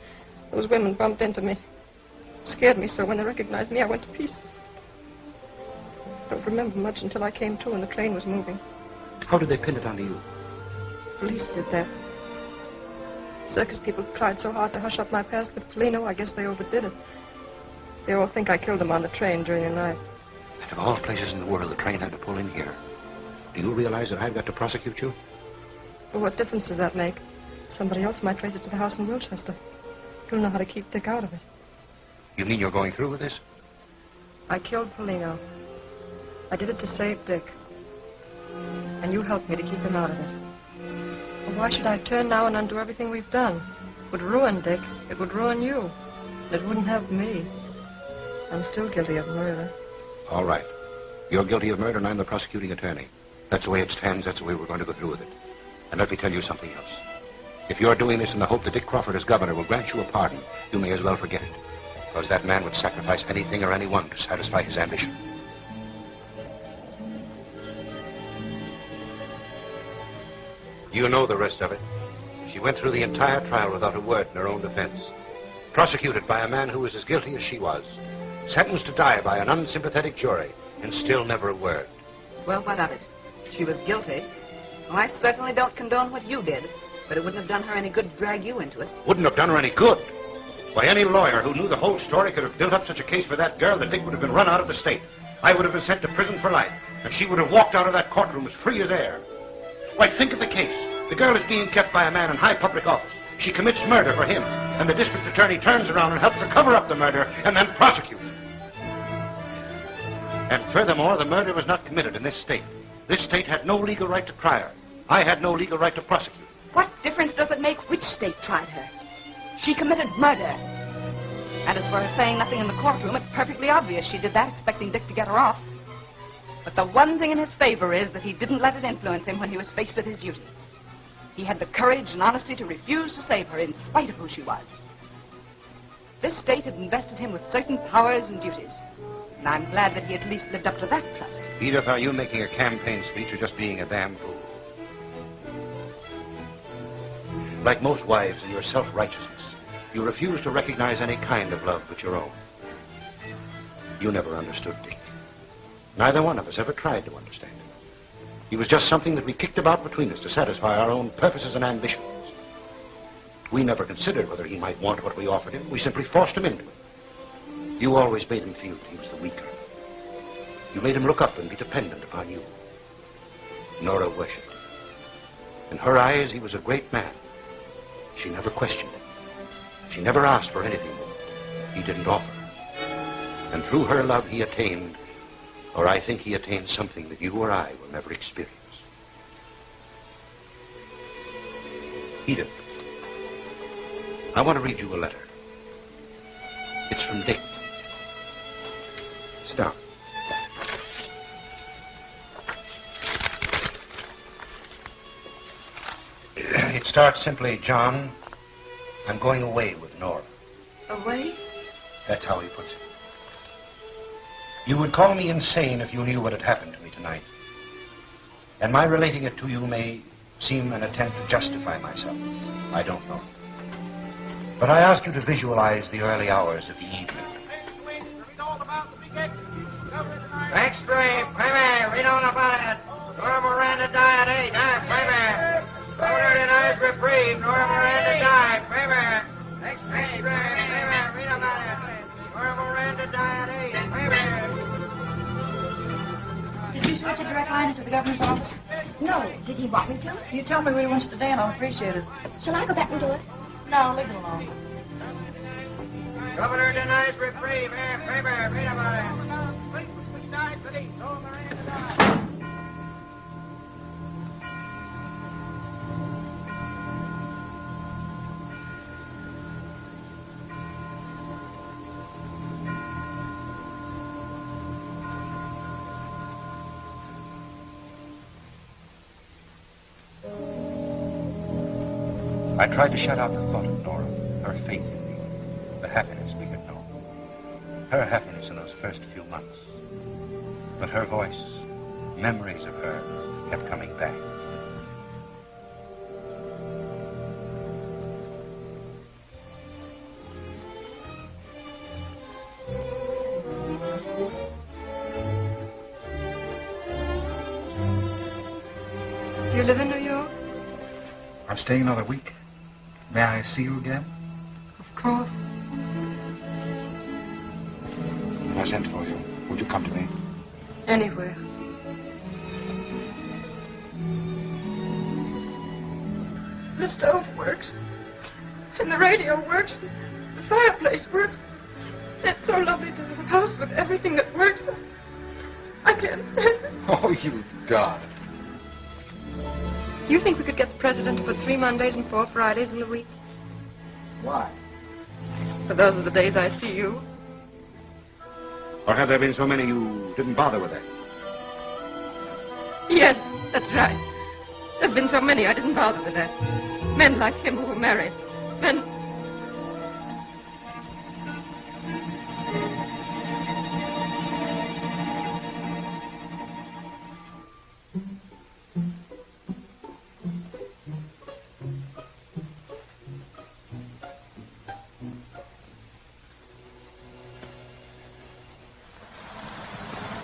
[SPEAKER 7] those women bumped into me. It scared me so when they recognized me, I went to pieces. I don't remember much until I came to and the train was moving.
[SPEAKER 10] How did they pin it onto you?
[SPEAKER 7] Police did that. Circus people tried so hard to hush up my past with Polino, I guess they overdid it. They all think I killed him on the train during the night.
[SPEAKER 10] And of all places in the world, the train had to pull in here. Do you realize that I've got to prosecute you?
[SPEAKER 7] Well, what difference does that make? Somebody else might trace it to the house in Wilchester. You'll know how to keep Dick out of it.
[SPEAKER 10] You mean you're going through with this?
[SPEAKER 7] I killed Polino. I did it to save Dick. And you helped me to keep him out of it. Well, why should I turn now and undo everything we've done? It would ruin Dick. It would ruin you. And it wouldn't help me. I'm still guilty of murder.
[SPEAKER 10] All right. You're guilty of murder and I'm the prosecuting attorney. That's the way it stands. That's the way we're going to go through with it. And let me tell you something else. If you're doing this in the hope that Dick Crawford as governor will grant you a pardon, you may as well forget it. Because that man would sacrifice anything or anyone to satisfy his ambition.
[SPEAKER 4] You know the rest of it. She went through the entire trial without a word in her own defense. Prosecuted by a man who was as guilty as she was. Sentenced to die by an unsympathetic jury. And still never a word.
[SPEAKER 3] Well, what of it? She was guilty. Well, I certainly don't condone what you did. But it wouldn't have done her any good to drag you into it.
[SPEAKER 4] Wouldn't have done her any good. Why, any lawyer who knew the whole story could have built up such a case for that girl that Dick would have been run out of the state. I would have been sent to prison for life. And she would have walked out of that courtroom as free as air. Why, think of the case. The girl is being kept by a man in high public office. She commits murder for him. And the district attorney turns around and helps her cover up the murder and then prosecutes her. And furthermore, the murder was not committed in this state. This state had no legal right to try her. I had no legal right to prosecute.
[SPEAKER 3] What difference does it make which state tried her? She committed murder. And as for her saying nothing in the courtroom, it's perfectly obvious she did that expecting Dick to get her off. But the one thing in his favor is that he didn't let it influence him when he was faced with his duty. He had the courage and honesty to refuse to save her in spite of who she was. This state had invested him with certain powers and duties. And I'm glad that he at least lived up to that trust.
[SPEAKER 10] Edith, are you making a campaign speech or just being a damn fool? Like most wives in your self-righteousness, you refuse to recognize any kind of love but your own. You never understood Dick. Neither one of us ever tried to understand him. He was just something that we kicked about between us to satisfy our own purposes and ambitions. We never considered whether he might want what we offered him. We simply forced him into it. You always made him feel that he was the weaker. You made him look up and be dependent upon you. Nora worshipped him. In her eyes, he was a great man. She never questioned him. She never asked for anything he didn't offer. And through her love, he attained, or I think he attained something that you or I will never experience. Edith, I want to read you a letter. It's from Dick. Sit down. It starts simply, John, I'm going away with Nora.
[SPEAKER 1] Away?
[SPEAKER 10] That's how he puts it. You would call me insane if you knew what had happened to me tonight. And my relating it to you may seem an attempt to justify myself. I don't know. But I ask you to visualize the early hours of the evening.
[SPEAKER 15] Next stream, Premier, read on about it. Nora Moran to die at 8, Premier. Governor denies reprieve, Nora Moran to die, Premier. Next stream, Premier, read about it. Nora Moran to die at 8, Premier.
[SPEAKER 6] Did you switch a direct line into the governor's office?
[SPEAKER 18] No. Did he want me to?
[SPEAKER 6] You tell me where he wants to stay and I'll appreciate it.
[SPEAKER 18] Shall I go back and do it?
[SPEAKER 6] No, leave it alone.
[SPEAKER 15] Governor denies reprieve, Premier, read about it.
[SPEAKER 10] I tried to shut out the thought of Nora, her faith in me, the happiness we had known. Her happiness in those first few months. But her voice, memories of her, kept coming back.
[SPEAKER 7] You live in New York?
[SPEAKER 11] I'm staying another week. May I see you again?
[SPEAKER 7] Of course.
[SPEAKER 11] If I sent for you, would you come to me?
[SPEAKER 7] Anywhere. The stove works. And the radio works. The fireplace works. It's so lovely to have a house with everything that works. I can't stand it.
[SPEAKER 11] Oh, you darling.
[SPEAKER 7] Do you think we could get the president to put 3 Mondays and 4 Fridays in the week?
[SPEAKER 11] Why?
[SPEAKER 7] For those are the days I see you.
[SPEAKER 4] Or have there been so many you didn't bother with that?
[SPEAKER 7] Yes, that's right. There've been so many I didn't bother with that. Men like him who were married. Men...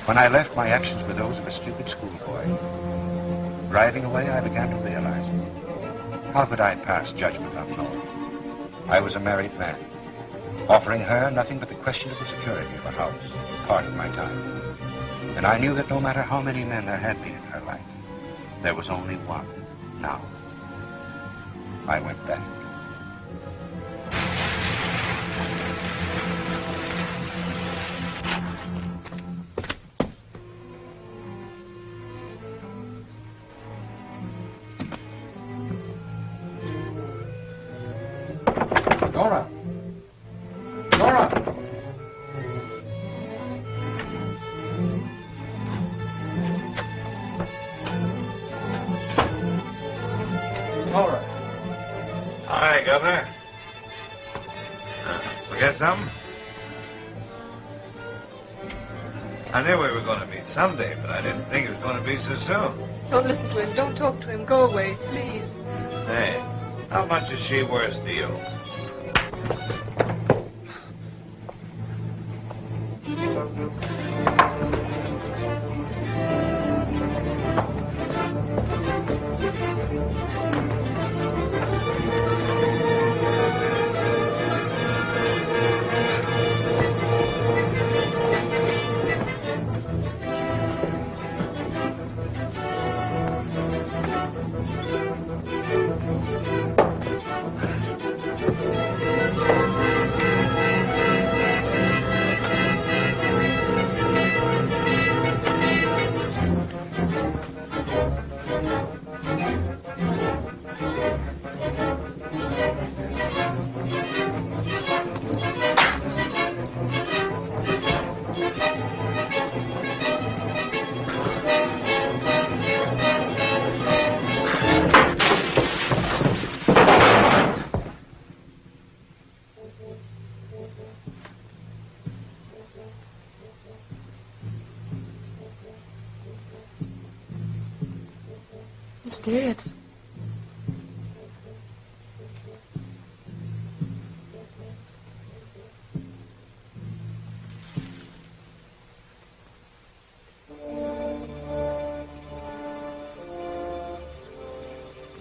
[SPEAKER 10] When I left, my actions were those of a stupid schoolboy. Driving away, I began to realize it. How could I pass judgment on Nora? I was a married man, offering her nothing but the question of the security of a house, part of my time. And I knew that no matter how many men there had been in her life, there was only one now. I went back.
[SPEAKER 11] Nora! Nora! Nora!
[SPEAKER 15] Hi, Governor. Forget something? I knew we were going to meet someday, but I didn't think it was going to be so soon.
[SPEAKER 7] Don't listen to him. Don't talk to him. Go away, please.
[SPEAKER 15] Hey, how much is she worth to you?
[SPEAKER 7] He's dead.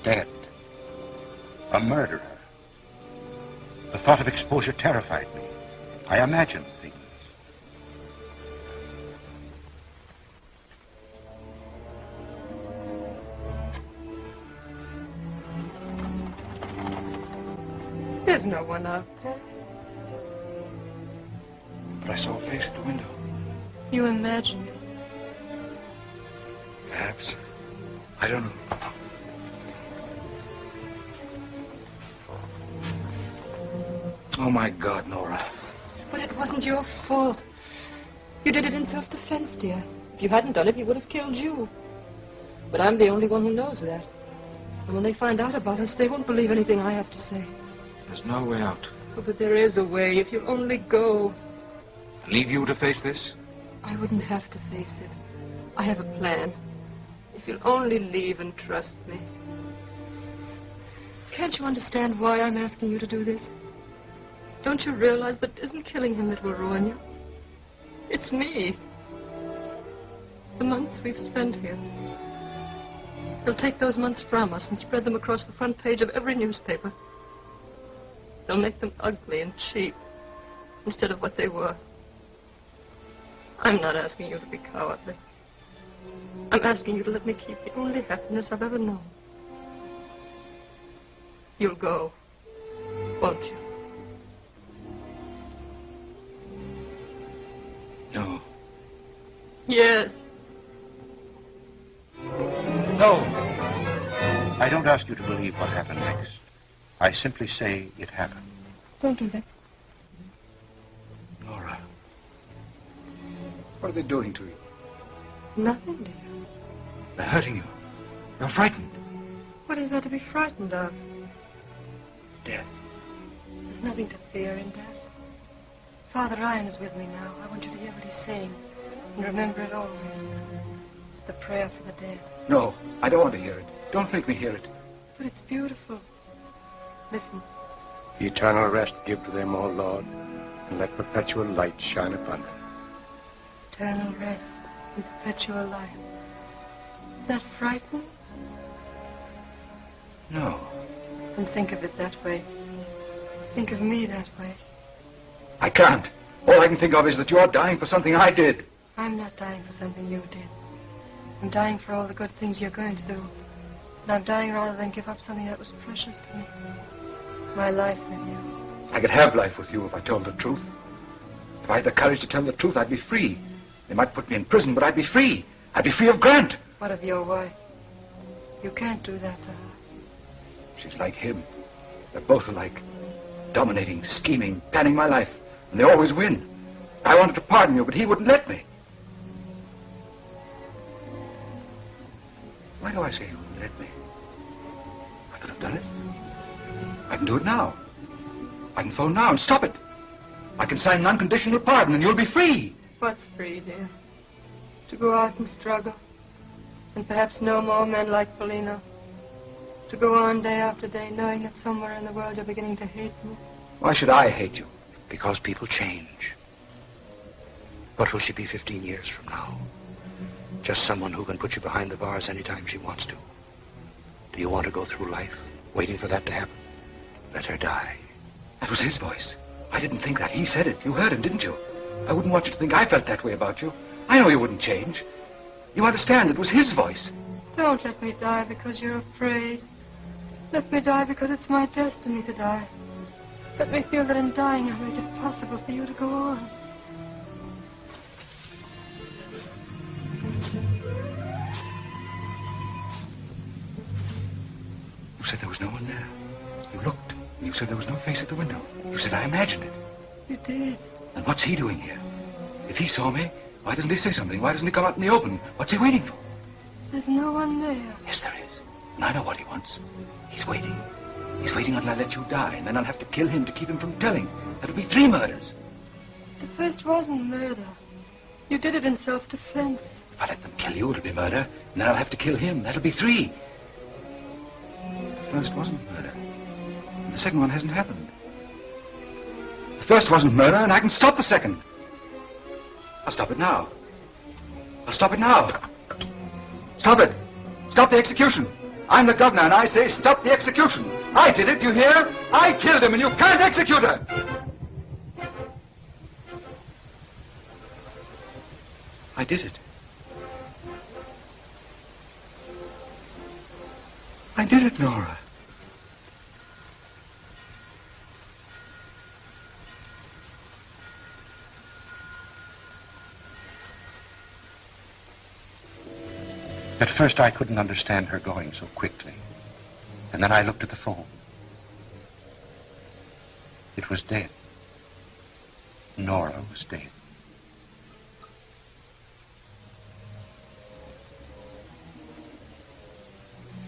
[SPEAKER 10] Dead. A murderer. The thought of exposure terrified me. I imagined things.
[SPEAKER 7] There's no one out there.
[SPEAKER 11] But I saw a face at the window.
[SPEAKER 7] You imagine it.
[SPEAKER 11] Perhaps. I don't know. Oh, my God, Nora.
[SPEAKER 7] But it wasn't your fault. You did it in self-defense, dear. If you hadn't done it, he would have killed you. But I'm the only one who knows that. And when they find out about us, they won't believe anything I have to say.
[SPEAKER 11] There's no way out.
[SPEAKER 7] Oh, but there is a way, if you'll only go.
[SPEAKER 11] Leave you to face this?
[SPEAKER 7] I wouldn't have to face it. I have a plan. If you'll only leave and trust me. Can't you understand why I'm asking you to do this? Don't you realize that it isn't killing him that will ruin you? It's me. The months we've spent here. They'll take those months from us and spread them across the front page of every newspaper. They'll make them ugly and cheap instead of what they were. I'm not asking you to be cowardly. I'm asking you to let me keep the only happiness I've ever known. You'll go, won't you?
[SPEAKER 11] No.
[SPEAKER 7] Yes.
[SPEAKER 4] No. I don't ask you to believe what happened next. I simply say it happened.
[SPEAKER 7] Don't do that.
[SPEAKER 11] Nora. What are they doing to you?
[SPEAKER 7] Nothing, dear.
[SPEAKER 11] They're hurting you. You're frightened.
[SPEAKER 7] What is there to be frightened of?
[SPEAKER 11] Death.
[SPEAKER 7] There's nothing to fear in death. Father Ryan is with me now. I want you to hear what he's saying. And remember it always. It's the prayer for the dead.
[SPEAKER 11] No, I don't want to hear it. Don't make me hear it.
[SPEAKER 7] But it's beautiful. Listen.
[SPEAKER 13] Eternal rest give to them, O Lord, and let perpetual light shine upon them.
[SPEAKER 7] Eternal rest and perpetual life. Is that frightening?
[SPEAKER 11] No.
[SPEAKER 7] Then think of it that way. Think of me that way.
[SPEAKER 11] I can't. All I can think of is that you're dying for something I did.
[SPEAKER 7] I'm not dying for something you did. I'm dying for all the good things you're going to do. And I'm dying rather than give up something that was precious to me. My life with you.
[SPEAKER 11] I could have life with you if I told the truth. If I had the courage to tell the truth, I'd be free. They might put me in prison, but I'd be free. I'd be free of Grant.
[SPEAKER 7] What of your wife? You can't do that to her.
[SPEAKER 11] She's like him. They're both alike. Dominating, scheming, planning my life. And they always win. I wanted to pardon you, but he wouldn't let me. Why do I say he wouldn't let me? I could have done it. I can do it now. I can phone now and stop it. I can sign an unconditional pardon and you'll be free.
[SPEAKER 7] What's free, dear? To go out and struggle. And perhaps no more men like Polino. To go on day after day knowing that somewhere in the world you're beginning to hate me.
[SPEAKER 11] Why should I hate you?
[SPEAKER 10] Because people change. What will she be 15 years from now? Just someone who can put you behind the bars anytime she wants to. Do you want to go through life waiting for that to happen? Let her die.
[SPEAKER 11] That was his voice. I didn't think that. He said it. You heard him, didn't you? I wouldn't want you to think I felt that way about you. I know you wouldn't change. You understand it was his voice.
[SPEAKER 7] Don't let me die because you're afraid. Let me die because it's my destiny to die. Let me feel that in dying I make it possible for you to go on.
[SPEAKER 11] You said there was no one there. You looked, and you said there was no face at the window. You said I imagined it.
[SPEAKER 7] You did.
[SPEAKER 11] And what's he doing here? If he saw me, why doesn't he say something? Why doesn't he come out in the open? What's he waiting for?
[SPEAKER 7] There's no one there.
[SPEAKER 11] Yes, there is. And I know what he wants. He's waiting. He's waiting until I let you die, and then I'll have to kill him to keep him from telling. That'll be 3 murders.
[SPEAKER 7] The first wasn't murder. You did it in self-defense.
[SPEAKER 11] If I let them kill you, it'll be murder, and then I'll have to kill him. That'll be 3. The first wasn't murder. And the second one hasn't happened. The first wasn't murder, and I can stop the second. I'll stop it now. I'll stop it now. Stop it. Stop the execution. I'm the governor, and I say stop the execution. I did it, you hear? I killed him, and you can't execute her. I did it. I did it, Nora.
[SPEAKER 4] At first, I couldn't understand her going so quickly. And then I looked at the phone. It was dead. Nora was dead.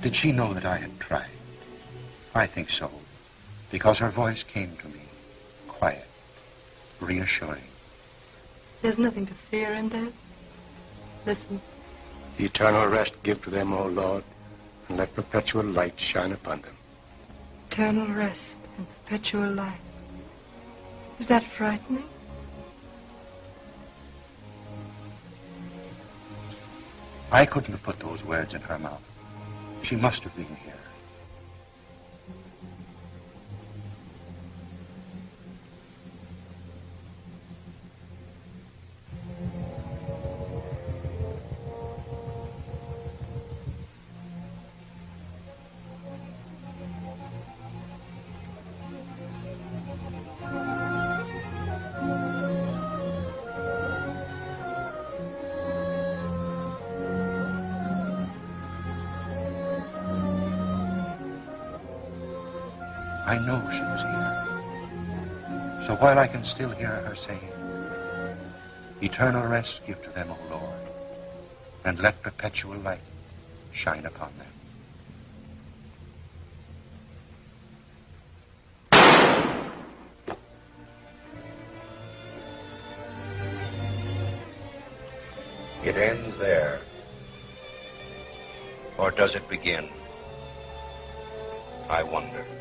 [SPEAKER 10] Did she know that I had tried? I think so, because her voice came to me, quiet, reassuring.
[SPEAKER 7] There's nothing to fear in death. Listen.
[SPEAKER 13] Eternal rest give to them, O Lord, and let perpetual light shine upon them.
[SPEAKER 7] Eternal rest and perpetual life. Is that frightening?
[SPEAKER 10] I couldn't have put those words in her mouth. She must have been here. I know she was here. So while I can still hear her saying, eternal rest give to them, O Lord, and let perpetual light shine upon them.
[SPEAKER 2] It ends there. Or does it begin? I wonder.